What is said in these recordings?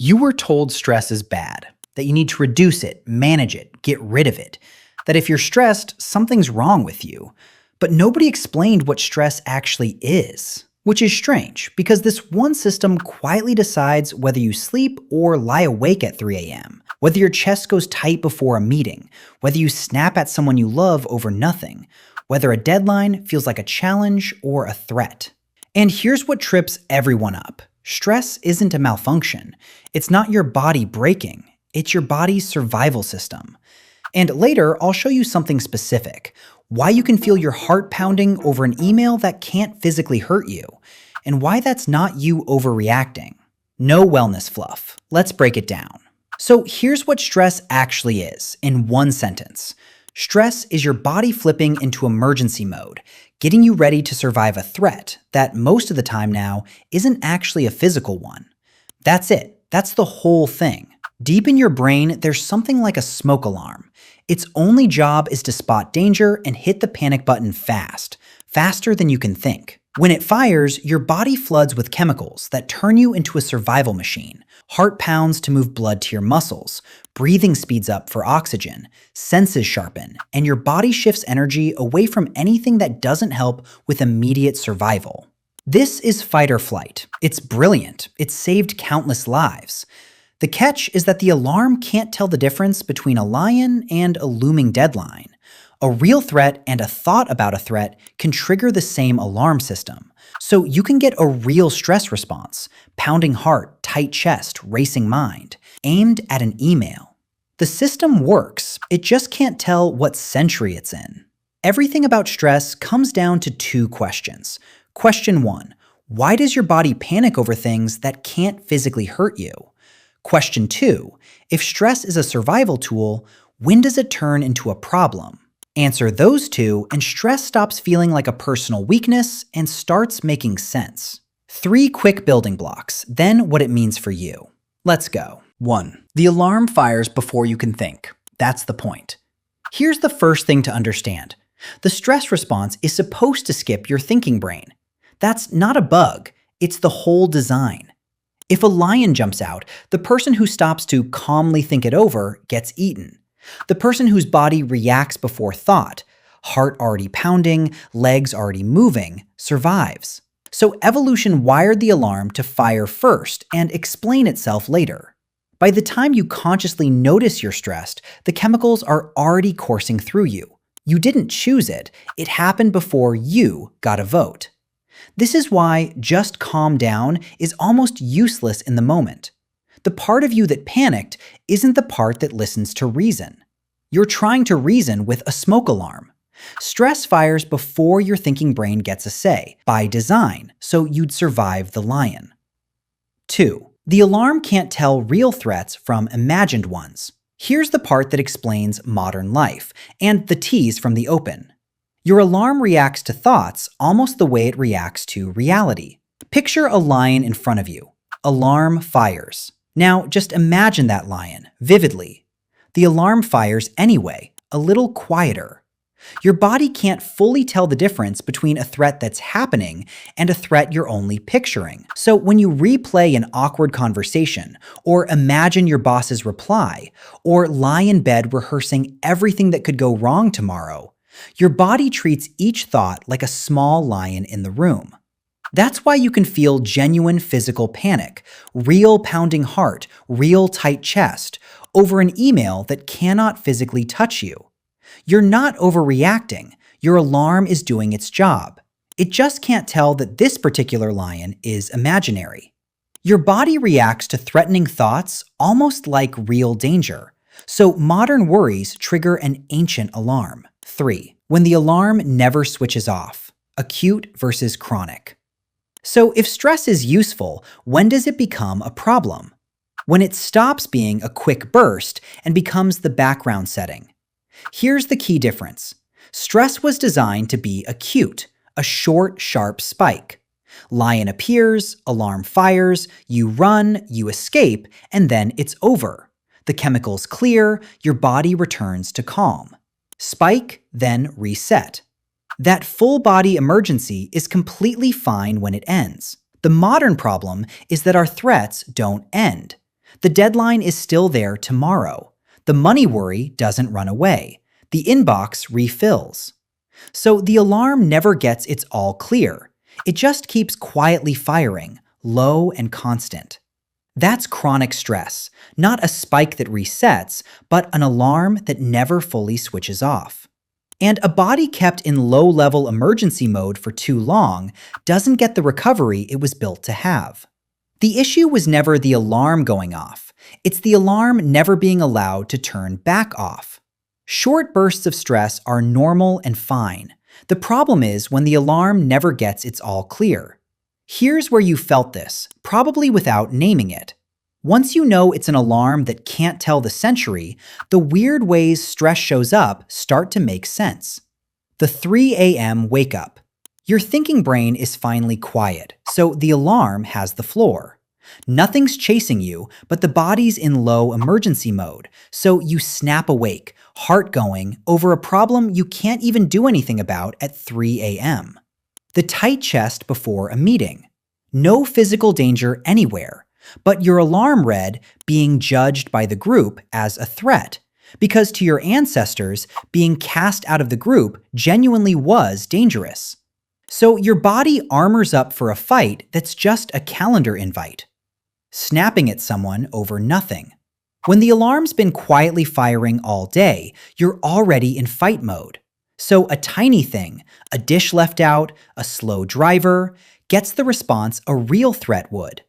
You were told stress is bad, that you need to reduce it, manage it, get rid of it, that if you're stressed, something's wrong with you. But nobody explained what stress actually is, which is strange because this one system quietly decides whether you sleep or lie awake at 3 a.m., whether your chest goes tight before a meeting, whether you snap at someone you love over nothing, whether a deadline feels like a challenge or a threat. And here's what trips everyone up. Stress isn't a malfunction. It's not your body breaking. It's your body's survival system. And later, I'll show you something specific. Why you can feel your heart pounding over an email that can't physically hurt you. And why that's not you overreacting. No wellness fluff. Let's break it down. So here's what stress actually is, in one sentence. Stress is your body flipping into emergency mode, getting you ready to survive a threat that most of the time now isn't actually a physical one. That's it. That's the whole thing. Deep in your brain, there's something like a smoke alarm. Its only job is to spot danger and hit the panic button fast, faster than you can think. When it fires, your body floods with chemicals that turn you into a survival machine. Heart pounds to move blood to your muscles, breathing speeds up for oxygen, senses sharpen, and your body shifts energy away from anything that doesn't help with immediate survival. This is fight or flight. It's brilliant. It's saved countless lives. The catch is that the alarm can't tell the difference between a lion and a looming deadline. A real threat and a thought about a threat can trigger the same alarm system. So you can get a real stress response, pounding heart, tight chest, racing mind, aimed at an email. The system works, it just can't tell what century it's in. Everything about stress comes down to two questions. Question 1, why does your body panic over things that can't physically hurt you? Question 2, if stress is a survival tool, when does it turn into a problem? Answer those two, and stress stops feeling like a personal weakness and starts making sense. 3 quick building blocks, then what it means for you. Let's go. 1. The alarm fires before you can think. That's the point. Here's the first thing to understand. The stress response is supposed to skip your thinking brain. That's not a bug, it's the whole design. If a lion jumps out, the person who stops to calmly think it over gets eaten. The person whose body reacts before thought, heart already pounding, legs already moving, survives. So evolution wired the alarm to fire first and explain itself later. By the time you consciously notice you're stressed, the chemicals are already coursing through you. You didn't choose it, it happened before you got a vote. This is why just calm down is almost useless in the moment. The part of you that panicked isn't the part that listens to reason. You're trying to reason with a smoke alarm. Stress fires before your thinking brain gets a say, by design, so you'd survive the lion. 2. The alarm can't tell real threats from imagined ones. Here's the part that explains modern life, and the tease from the open. Your alarm reacts to thoughts almost the way it reacts to reality. Picture a lion in front of you. Alarm fires. Now, just imagine that lion, vividly. The alarm fires anyway, a little quieter. Your body can't fully tell the difference between a threat that's happening and a threat you're only picturing. So when you replay an awkward conversation, or imagine your boss's reply, or lie in bed rehearsing everything that could go wrong tomorrow, your body treats each thought like a small lion in the room. That's why you can feel genuine physical panic, real pounding heart, real tight chest, over an email that cannot physically touch you. You're not overreacting. Your alarm is doing its job. It just can't tell that this particular lion is imaginary. Your body reacts to threatening thoughts almost like real danger. So modern worries trigger an ancient alarm. 3. When the alarm never switches off. Acute versus chronic. So if stress is useful, when does it become a problem? When it stops being a quick burst and becomes the background setting. Here's the key difference. Stress was designed to be acute, a short, sharp spike. Lion appears, alarm fires, you run, you escape, and then it's over. The chemicals clear, your body returns to calm. Spike, then reset. That full-body emergency is completely fine when it ends. The modern problem is that our threats don't end. The deadline is still there tomorrow. The money worry doesn't run away. The inbox refills. So the alarm never gets its all clear. It just keeps quietly firing, low and constant. That's chronic stress, not a spike that resets, but an alarm that never fully switches off. And a body kept in low-level emergency mode for too long doesn't get the recovery it was built to have. The issue was never the alarm going off. It's the alarm never being allowed to turn back off. Short bursts of stress are normal and fine. The problem is when the alarm never gets its all clear. Here's where you felt this, probably without naming it. Once you know it's an alarm that can't tell the century, the weird ways stress shows up start to make sense. The 3 a.m. wake up. Your thinking brain is finally quiet, so the alarm has the floor. Nothing's chasing you, but the body's in low emergency mode, so you snap awake, heart going, over a problem you can't even do anything about at 3 a.m. The tight chest before a meeting. No physical danger anywhere, but your alarm read being judged by the group as a threat, because to your ancestors, being cast out of the group genuinely was dangerous. So your body armors up for a fight that's just a calendar invite. Snapping at someone over nothing. When the alarm's been quietly firing all day, you're already in fight mode. So a tiny thing, a dish left out, a slow driver, gets the response a real threat would.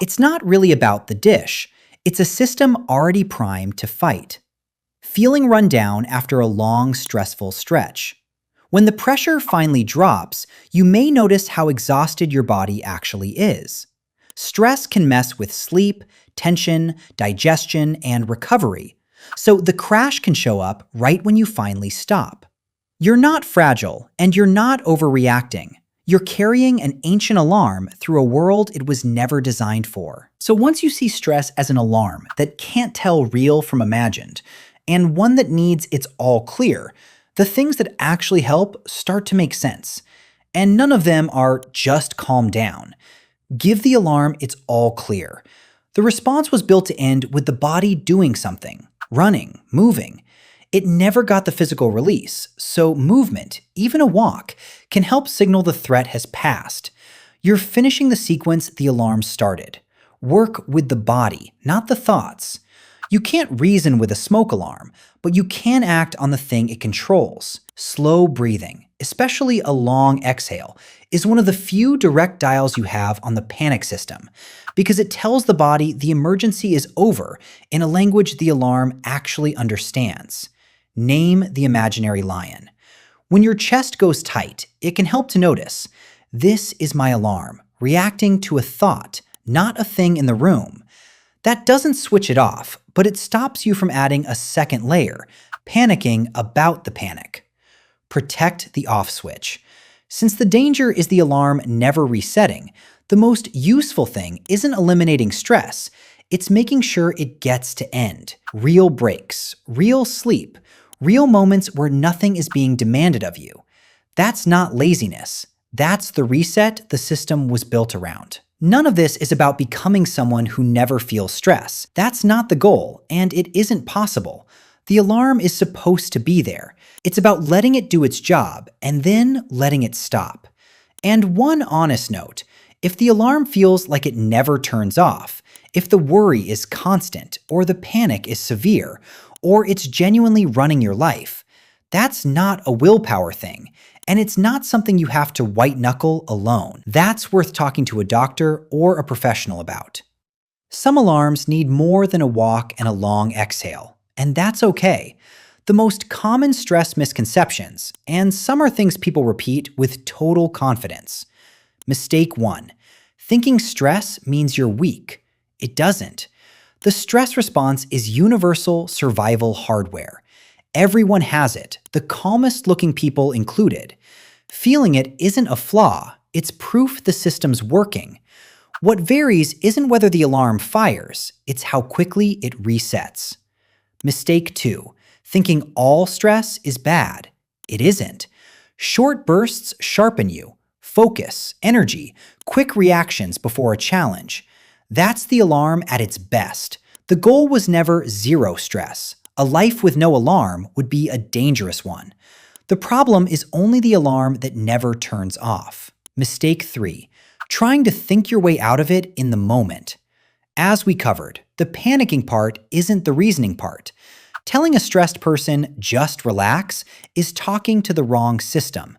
It's not really about the dish. It's a system already primed to fight. Feeling run down after a long, stressful stretch. When the pressure finally drops, you may notice how exhausted your body actually is. Stress can mess with sleep, tension, digestion, and recovery, so the crash can show up right when you finally stop. You're not fragile, and you're not overreacting. You're carrying an ancient alarm through a world it was never designed for. So once you see stress as an alarm that can't tell real from imagined, and one that needs its all clear, the things that actually help start to make sense. And none of them are just calm down. Give the alarm its all clear. The response was built to end with the body doing something, running, moving. It never got the physical release, so movement, even a walk, can help signal the threat has passed. You're finishing the sequence the alarm started. Work with the body, not the thoughts. You can't reason with a smoke alarm, but you can act on the thing it controls. Slow breathing, especially a long exhale, is one of the few direct dials you have on the panic system, because it tells the body the emergency is over in a language the alarm actually understands. Name the imaginary lion. When your chest goes tight, it can help to notice, this is my alarm, reacting to a thought, not a thing in the room. That doesn't switch it off, but it stops you from adding a second layer, panicking about the panic. Protect the off switch. Since the danger is the alarm never resetting, the most useful thing isn't eliminating stress, it's making sure it gets to end. Real breaks, real sleep, real moments where nothing is being demanded of you. That's not laziness. That's the reset the system was built around. None of this is about becoming someone who never feels stress. That's not the goal, and it isn't possible. The alarm is supposed to be there. It's about letting it do its job, and then letting it stop. And one honest note, if the alarm feels like it never turns off, if the worry is constant, or the panic is severe, or it's genuinely running your life, that's not a willpower thing. And it's not something you have to white-knuckle alone. That's worth talking to a doctor or a professional about. Some alarms need more than a walk and a long exhale, and that's okay. The most common stress misconceptions, and some are things people repeat with total confidence. Mistake 1. Thinking stress means you're weak. It doesn't. The stress response is universal survival hardware. Everyone has it, the calmest looking people included. Feeling it isn't a flaw, it's proof the system's working. What varies isn't whether the alarm fires, it's how quickly it resets. Mistake 2. Thinking all stress is bad. It isn't. Short bursts sharpen you. Focus, energy, quick reactions before a challenge. That's the alarm at its best. The goal was never zero stress. A life with no alarm would be a dangerous one. The problem is only the alarm that never turns off. Mistake 3. Trying to think your way out of it in the moment. As we covered, the panicking part isn't the reasoning part. Telling a stressed person, just relax, is talking to the wrong system.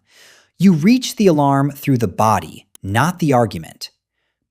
You reach the alarm through the body, not the argument.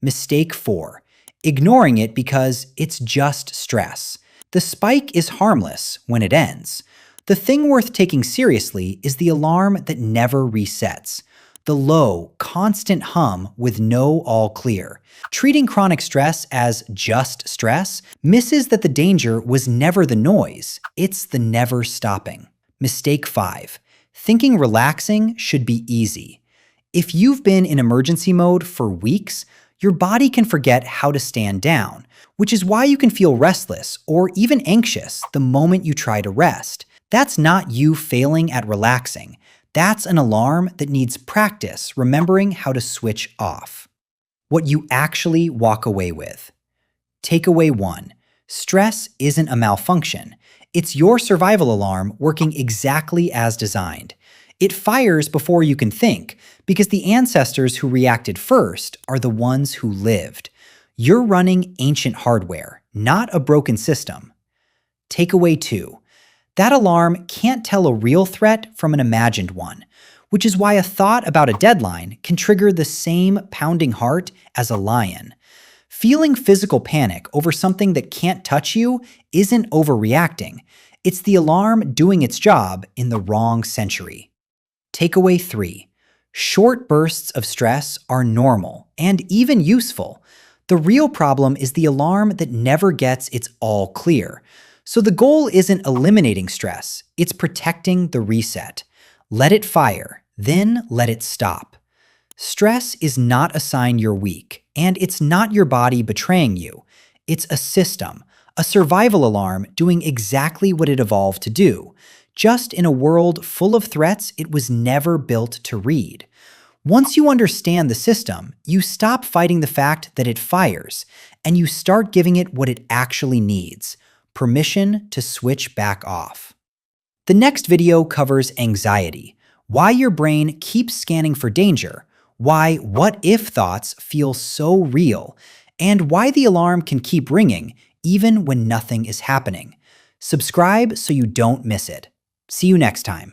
Mistake 4. Ignoring it because it's just stress. The spike is harmless when it ends. The thing worth taking seriously is the alarm that never resets. The low, constant hum with no all clear. Treating chronic stress as just stress misses that the danger was never the noise, it's the never stopping. Mistake 5. Thinking relaxing should be easy. If you've been in emergency mode for weeks, your body can forget how to stand down, which is why you can feel restless or even anxious the moment you try to rest. That's not you failing at relaxing. That's an alarm that needs practice remembering how to switch off. What you actually walk away with. Takeaway 1. Stress isn't a malfunction. It's your survival alarm working exactly as designed. It fires before you can think, because the ancestors who reacted first are the ones who lived. You're running ancient hardware, not a broken system. Takeaway 2. That alarm can't tell a real threat from an imagined one, which is why a thought about a deadline can trigger the same pounding heart as a lion. Feeling physical panic over something that can't touch you isn't overreacting. It's the alarm doing its job in the wrong century. Takeaway 3. Short bursts of stress are normal and even useful. The real problem is the alarm that never gets its all clear. So the goal isn't eliminating stress, it's protecting the reset. Let it fire, then let it stop. Stress is not a sign you're weak, and it's not your body betraying you. It's a system, a survival alarm doing exactly what it evolved to do, just in a world full of threats it was never built to read. Once you understand the system, you stop fighting the fact that it fires, and you start giving it what it actually needs: permission to switch back off. The next video covers anxiety, why your brain keeps scanning for danger, why what-if thoughts feel so real, and why the alarm can keep ringing even when nothing is happening. Subscribe so you don't miss it. See you next time.